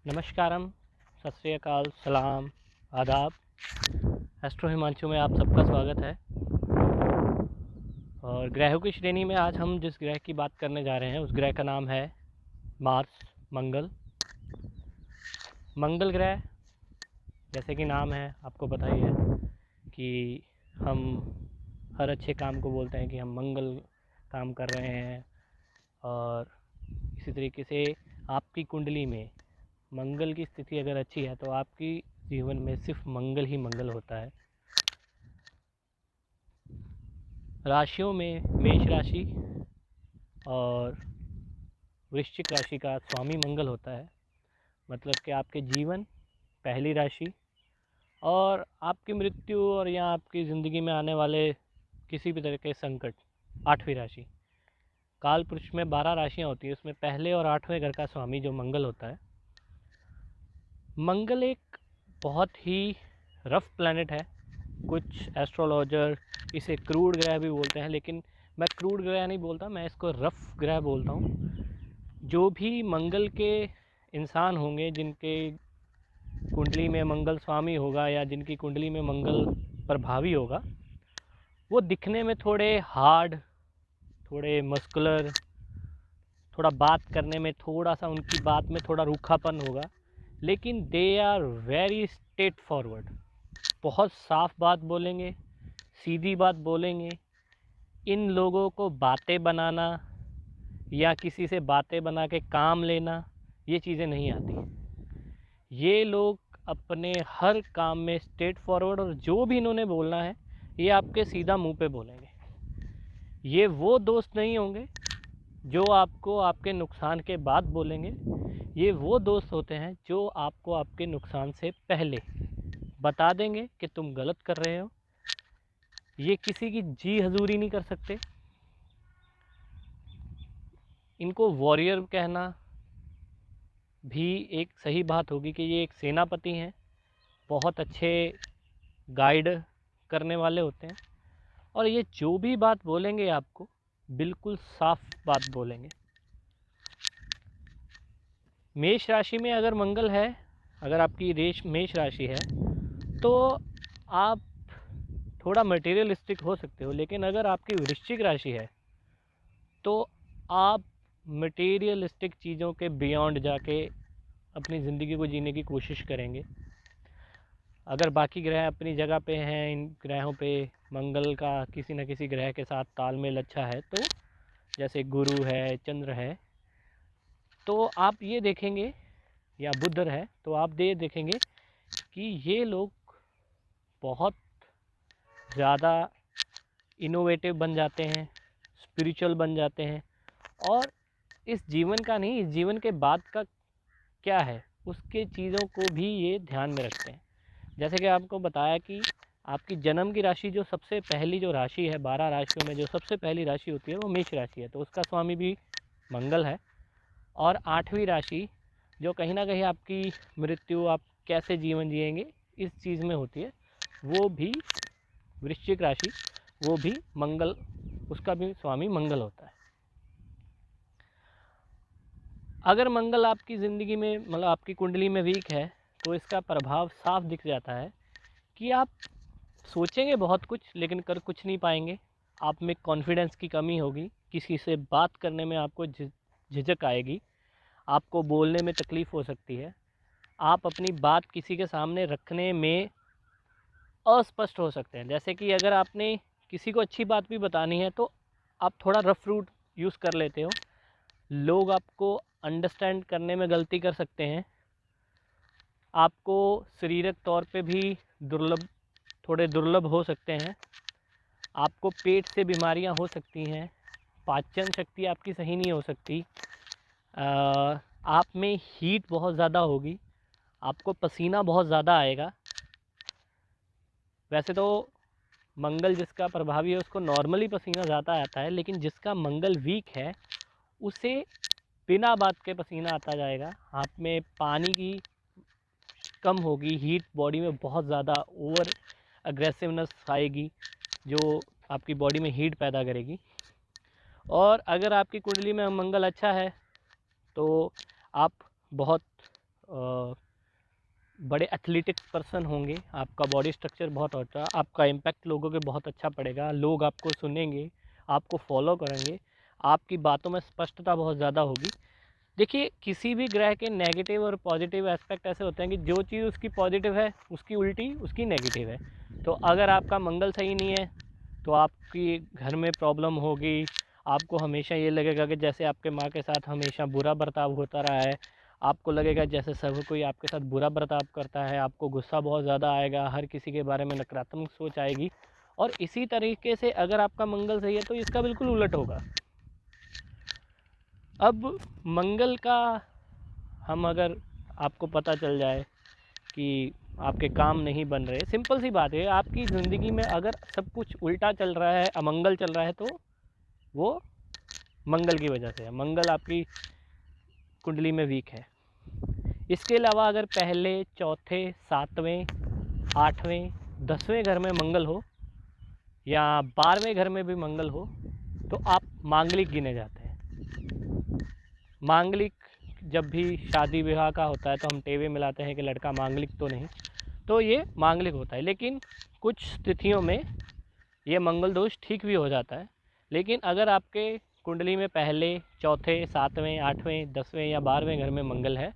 नमस्कारम, सत श्री अकाल, सलाम, आदाब। एस्ट्रो हिमांशु में आप सबका स्वागत है। और ग्रहों की श्रेणी में आज हम जिस ग्रह की बात करने जा रहे हैं उस ग्रह का नाम है मार्स, मंगल। मंगल ग्रह, जैसे कि नाम है आपको पता ही है कि हम हर अच्छे काम को बोलते हैं कि हम मंगल काम कर रहे हैं। और इसी तरीके से आपकी कुंडली में मंगल की स्थिति अगर अच्छी है तो आपकी जीवन में सिर्फ मंगल ही मंगल होता है। राशियों में मेष राशि और वृश्चिक राशि का स्वामी मंगल होता है। मतलब कि आपके जीवन पहली राशि और आपकी मृत्यु और या आपकी ज़िंदगी में आने वाले किसी भी तरह के संकट आठवीं राशि। काल पुरुष में 12 राशियाँ होती हैं, उसमें पहले और 8वें घर का स्वामी जो मंगल होता है। मंगल एक बहुत ही रफ प्लैनेट है। कुछ एस्ट्रोलॉजर इसे क्रूड ग्रह भी बोलते हैं, लेकिन मैं क्रूड ग्रह नहीं बोलता, मैं इसको रफ ग्रह बोलता हूँ। जो भी मंगल के इंसान होंगे जिनके कुंडली में मंगल स्वामी होगा या जिनकी कुंडली में मंगल प्रभावी होगा, वो दिखने में थोड़े हार्ड, थोड़े मस्कुलर, थोड़ा बात करने में थोड़ा सा उनकी बात में थोड़ा रूखापन होगा, लेकिन they are very straightforward. बहुत साफ बात बोलेंगे, सीधी बात बोलेंगे। इन लोगों को बातें बनाना या किसी से बातें बना के काम लेना ये चीज़ें नहीं आती। ये लोग अपने हर काम में स्ट्रेट फॉरवर्ड, और जो भी इन्होंने बोलना है ये आपके सीधा मुंह पे बोलेंगे। ये वो दोस्त नहीं होंगे जो आपको आपके नुकसान के बाद बोलेंगे। ये वो दोस्त होते हैं जो आपको आपके नुकसान से पहले बता देंगे कि तुम गलत कर रहे हो। ये किसी की जी हजूरी नहीं कर सकते। इनको वॉरियर कहना भी एक सही बात होगी कि ये एक सेनापति हैं, बहुत अच्छे गाइड करने वाले होते हैं। और ये जो भी बात बोलेंगे आपको बिल्कुल साफ बात बोलेंगे। मेष राशि में अगर मंगल है, अगर आपकी मेष राशि है तो आप थोड़ा मटेरियलिस्टिक हो सकते हो, लेकिन अगर आपकी वृश्चिक राशि है तो आप मटेरियलिस्टिक चीज़ों के बियॉन्ड जाके अपनी ज़िंदगी को जीने की कोशिश करेंगे। अगर बाकी ग्रह अपनी जगह पे हैं, इन ग्रहों पे मंगल का किसी न किसी ग्रह के साथ तालमेल अच्छा है, तो जैसे गुरु है, चंद्र है, तो आप ये देखेंगे, या बुध है, तो आप ये देखेंगे कि ये लोग बहुत ज़्यादा इनोवेटिव बन जाते हैं, स्पिरिचुअल बन जाते हैं। और इस जीवन का नहीं, इस जीवन के बाद का क्या है उसके चीज़ों को भी ये ध्यान में रखते हैं। जैसे कि आपको बताया कि आपकी जन्म की राशि जो सबसे पहली जो राशि है, 12 राशियों में जो सबसे पहली राशि होती है वो मेष राशि है, तो उसका स्वामी भी मंगल है। और 8वीं राशि जो कहीं ना कहीं आपकी मृत्यु, आप कैसे जीवन जिएंगे इस चीज़ में होती है, वो भी वृश्चिक राशि, वो भी मंगल, उसका भी स्वामी मंगल होता है। अगर मंगल आपकी ज़िंदगी में, मतलब आपकी कुंडली में वीक है, तो इसका प्रभाव साफ दिख जाता है कि आप सोचेंगे बहुत कुछ लेकिन कर कुछ नहीं पाएंगे। आप में कॉन्फिडेंस की कमी होगी, किसी से बात करने में आपको झिझक आएगी, आपको बोलने में तकलीफ़ हो सकती है, आप अपनी बात किसी के सामने रखने में अस्पष्ट हो सकते हैं। जैसे कि अगर आपने किसी को अच्छी बात भी बतानी है तो आप थोड़ा रफ रूट यूज़ कर लेते हो, लोग आपको अंडरस्टैंड करने में गलती कर सकते हैं, आपको शारीरिक तौर पे भी थोड़े दुर्लभ हो सकते हैं, आपको पेट से बीमारियां हो सकती हैं, पाचन शक्ति आपकी सही नहीं हो सकती, आप में हीट बहुत ज़्यादा होगी, आपको पसीना बहुत ज़्यादा आएगा। वैसे तो मंगल जिसका प्रभावी है उसको नॉर्मली पसीना ज़्यादा आता है, लेकिन जिसका मंगल वीक है उसे बिना बात के पसीना आता जाएगा। आप में पानी की कम होगी, हीट बॉडी में बहुत ज़्यादा ओवर अग्रेसिवनेस आएगी जो आपकी बॉडी में हीट पैदा करेगी। और अगर आपकी कुंडली में मंगल अच्छा है तो आप बहुत बड़े एथलेटिक पर्सन होंगे, आपका बॉडी स्ट्रक्चर बहुत अच्छा, आपका इम्पैक्ट लोगों पे बहुत अच्छा पड़ेगा, लोग आपको सुनेंगे, आपको फॉलो करेंगे, आपकी बातों में स्पष्टता बहुत ज़्यादा होगी। देखिए, किसी भी ग्रह के नेगेटिव और पॉजिटिव एस्पेक्ट ऐसे होते हैं कि जो चीज़ उसकी पॉजिटिव है उसकी उल्टी उसकी नेगेटिव है। तो अगर आपका मंगल सही नहीं है तो आपकी घर में प्रॉब्लम होगी, आपको हमेशा ये लगेगा कि जैसे आपके माँ के साथ हमेशा बुरा बर्ताव होता रहा है, आपको लगेगा जैसे सब कोई आपके साथ बुरा बर्ताव करता है, आपको गुस्सा बहुत ज़्यादा आएगा, हर किसी के बारे में नकारात्मक सोच आएगी। और इसी तरीके से अगर आपका मंगल सही है तो इसका बिल्कुल उलट होगा। अब मंगल का हम अगर आपको पता चल जाए कि आपके काम नहीं बन रहे, सिंपल सी बात है, आपकी ज़िंदगी में अगर सब कुछ उल्टा चल रहा है, अमंगल चल रहा है, तो वो मंगल की वजह से है। मंगल आपकी कुंडली में वीक है। इसके अलावा अगर पहले, चौथे, सातवें, आठवें, 10वें घर में मंगल हो या 12वें घर में भी मंगल हो तो आप मांगलिक गिने जाते हैं। मांगलिक जब भी शादी विवाह का होता है तो हम टेवे मिलाते हैं कि लड़का मांगलिक तो नहीं, तो ये मांगलिक होता है। लेकिन कुछ स्थितियों में ये मंगल दोष ठीक भी हो जाता है। लेकिन अगर आपके कुंडली में पहले, चौथे, सातवें, आठवें, 10वें या 12वें घर में मंगल है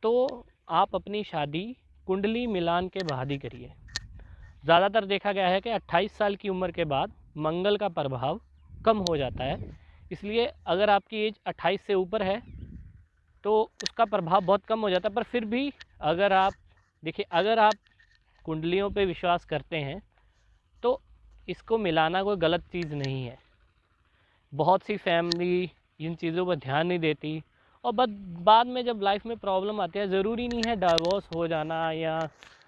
तो आप अपनी शादी कुंडली मिलान के बाद ही करिए। ज़्यादातर देखा गया है कि 28 साल की उम्र के बाद मंगल का प्रभाव कम हो जाता है। इसलिए अगर आपकी एज 28 से ऊपर है तो उसका प्रभाव बहुत कम हो जाता है। पर फिर भी अगर आप देखिए, अगर आप कुंडलियों पे विश्वास करते हैं तो इसको मिलाना कोई गलत चीज़ नहीं है। बहुत सी फैमिली इन चीज़ों पर ध्यान नहीं देती और बाद में जब लाइफ में प्रॉब्लम आती है, ज़रूरी नहीं है डाइवोर्स हो जाना या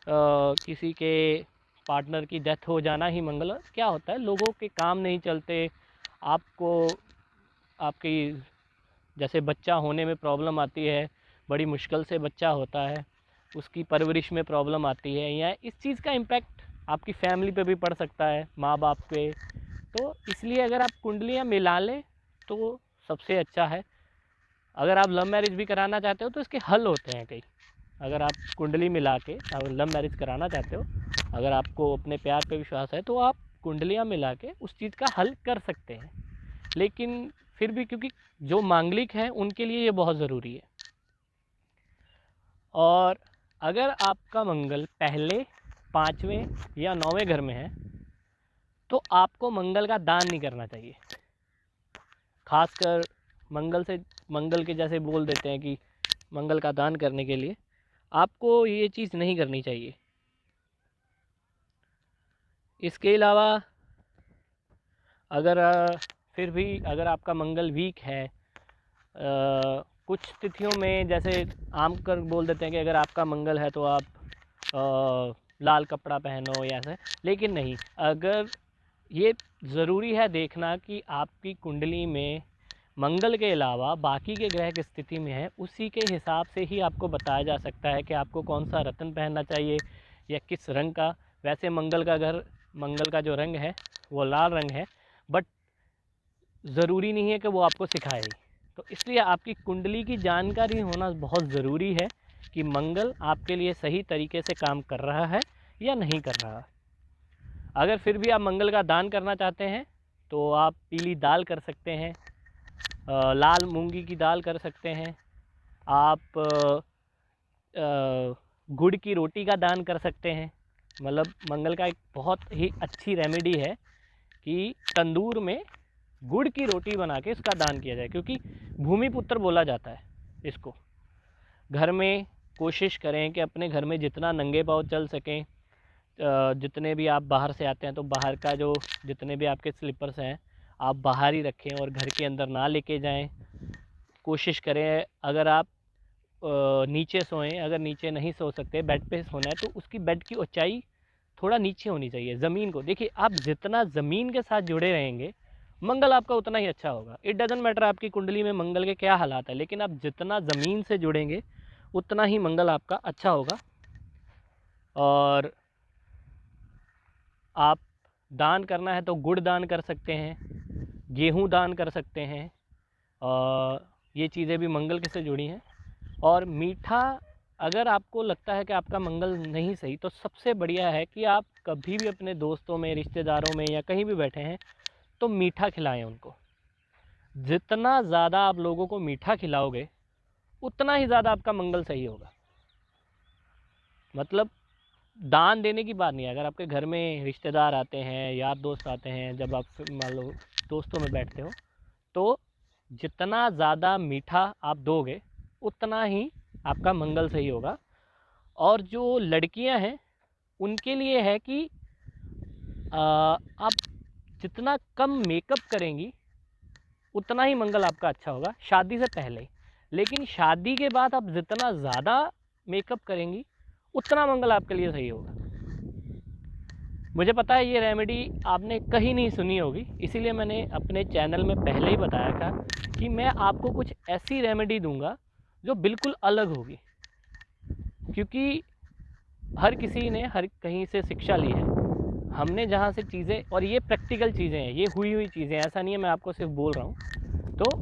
किसी के पार्टनर की डेथ हो जाना ही मंगल। क्या होता है, लोगों के काम नहीं चलते, आपको आपकी जैसे बच्चा होने में प्रॉब्लम आती है, बड़ी मुश्किल से बच्चा होता है, उसकी परवरिश में प्रॉब्लम आती है, या इस चीज़ का इम्पैक्ट आपकी फैमिली पे भी पड़ सकता है, माँ बाप पे। तो इसलिए अगर आप कुंडलियाँ मिला लें तो सबसे अच्छा है। अगर आप लव मैरिज भी कराना चाहते हो तो इसके हल होते हैं कई। अगर आप कुंडली मिला के अगर लव मैरिज कराना चाहते हो, अगर आपको अपने प्यार पे विश्वास है, तो आप कुंडलियाँ मिला के उस चीज़ का हल कर सकते हैं। लेकिन फिर भी क्योंकि जो मांगलिक हैं उनके लिए ये बहुत ज़रूरी है। और अगर आपका मंगल पहले, 5वें या 9वें घर में है तो आपको मंगल का दान नहीं करना चाहिए। खासकर मंगल के जैसे बोल देते हैं कि मंगल का दान करने के लिए आपको ये चीज़ नहीं करनी चाहिए। इसके अलावा अगर फिर भी अगर आपका मंगल वीक है, कुछ तिथियों में जैसे आम कर बोल देते हैं कि अगर आपका मंगल है तो आप लाल कपड़ा पहनो या ऐसे, लेकिन नहीं। अगर ये ज़रूरी है देखना कि आपकी कुंडली में मंगल के अलावा बाकी के ग्रह की स्थिति में है, उसी के हिसाब से ही आपको बताया जा सकता है कि आपको कौन सा रत्न पहनना चाहिए या किस रंग का। वैसे मंगल का जो रंग है वो लाल रंग है, बट ज़रूरी नहीं है कि वो आपको सिखाए। तो इसलिए आपकी कुंडली की जानकारी होना बहुत ज़रूरी है कि मंगल आपके लिए सही तरीके से काम कर रहा है या नहीं कर रहा। अगर फिर भी आप मंगल का दान करना चाहते हैं तो आप पीली दाल कर सकते हैं, लाल मूंगी की दाल कर सकते हैं, आप गुड़ की रोटी का दान कर सकते हैं। मतलब मंगल का एक बहुत ही अच्छी रेमेडी है कि तंदूर में गुड़ की रोटी बना के इसका दान किया जाए, क्योंकि भूमि पुत्र बोला जाता है इसको। घर में कोशिश करें कि अपने घर में जितना नंगे पाँव चल सकें, जितने भी आप बाहर से आते हैं तो बाहर का जो जितने भी आपके स्लीपर्स हैं आप बाहर ही रखें और घर के अंदर ना लेके जाएं। कोशिश करें अगर आप नीचे सोएं, अगर नीचे नहीं सो सकते, बेड पे सोना है, तो उसकी बेड की ऊंचाई थोड़ा नीचे होनी चाहिए ज़मीन को। देखिए, आप जितना ज़मीन के साथ जुड़े रहेंगे मंगल आपका उतना ही अच्छा होगा। इट डजंट मैटर आपकी कुंडली में मंगल के क्या हालात है, लेकिन आप जितना ज़मीन से जुड़ेंगे उतना ही मंगल आपका अच्छा होगा। और आप दान करना है तो गुड़ दान कर सकते हैं, गेहूँ दान कर सकते हैं, और ये चीज़ें भी मंगल के से जुड़ी हैं। और मीठा अगर आपको लगता है कि आपका मंगल नहीं सही, तो सबसे बढ़िया है कि आप कभी भी अपने दोस्तों में, रिश्तेदारों में या कहीं भी बैठे हैं तो मीठा खिलाएं उनको। जितना ज़्यादा आप लोगों को मीठा खिलाओगे उतना ही ज़्यादा आपका मंगल सही होगा। मतलब दान देने की बात नहीं है। अगर आपके घर में रिश्तेदार आते हैं, यार दोस्त आते हैं, जब आप मान लो दोस्तों में बैठते हो, तो जितना ज़्यादा मीठा आप दोगे उतना ही आपका मंगल सही होगा। और जो लड़कियां हैं उनके लिए है कि आप जितना कम मेकअप करेंगी उतना ही मंगल आपका अच्छा होगा शादी से पहले। लेकिन शादी के बाद आप जितना ज़्यादा मेकअप करेंगी उतना मंगल आपके लिए सही होगा। मुझे पता है ये रेमेडी आपने कहीं नहीं सुनी होगी, इसीलिए मैंने अपने चैनल में पहले ही बताया था कि मैं आपको कुछ ऐसी रेमेडी दूंगा जो बिल्कुल अलग होगी। क्योंकि हर किसी ने हर कहीं से शिक्षा ली है, हमने जहाँ से चीज़ें, और ये प्रैक्टिकल चीज़ें हैं, ये हुई हुई चीज़ें, ऐसा नहीं है मैं आपको सिर्फ बोल रहा हूँ। तो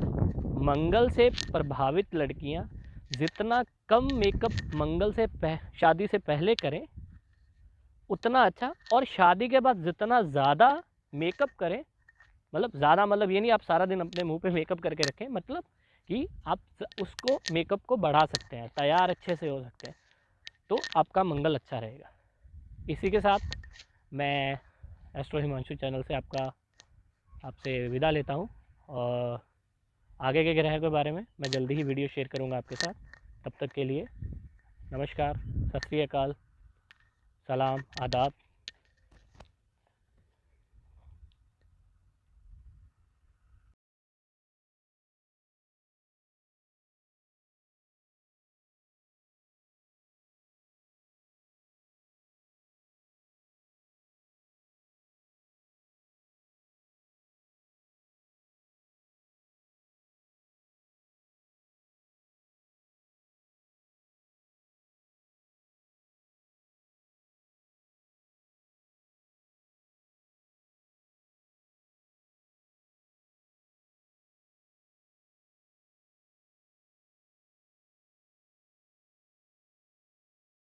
मंगल से प्रभावित लड़कियाँ जितना कम मेकअप मंगल से शादी से पहले करें उतना अच्छा, और शादी के बाद जितना ज़्यादा मेकअप करें, मतलब ज़्यादा मतलब ये नहीं आप सारा दिन अपने मुंह पे मेकअप करके रखें, मतलब कि आप उसको मेकअप को बढ़ा सकते हैं, तैयार अच्छे से हो सकते हैं, तो आपका मंगल अच्छा रहेगा। इसी के साथ मैं एस्ट्रो हिमांशु चैनल से आपसे विदा लेता हूँ, और आगे के ग्रह के बारे में मैं जल्दी ही वीडियो शेयर करूँगा आपके साथ। तब तक के लिए नमस्कार, सत श्री अकाल, सलाम, आदाब।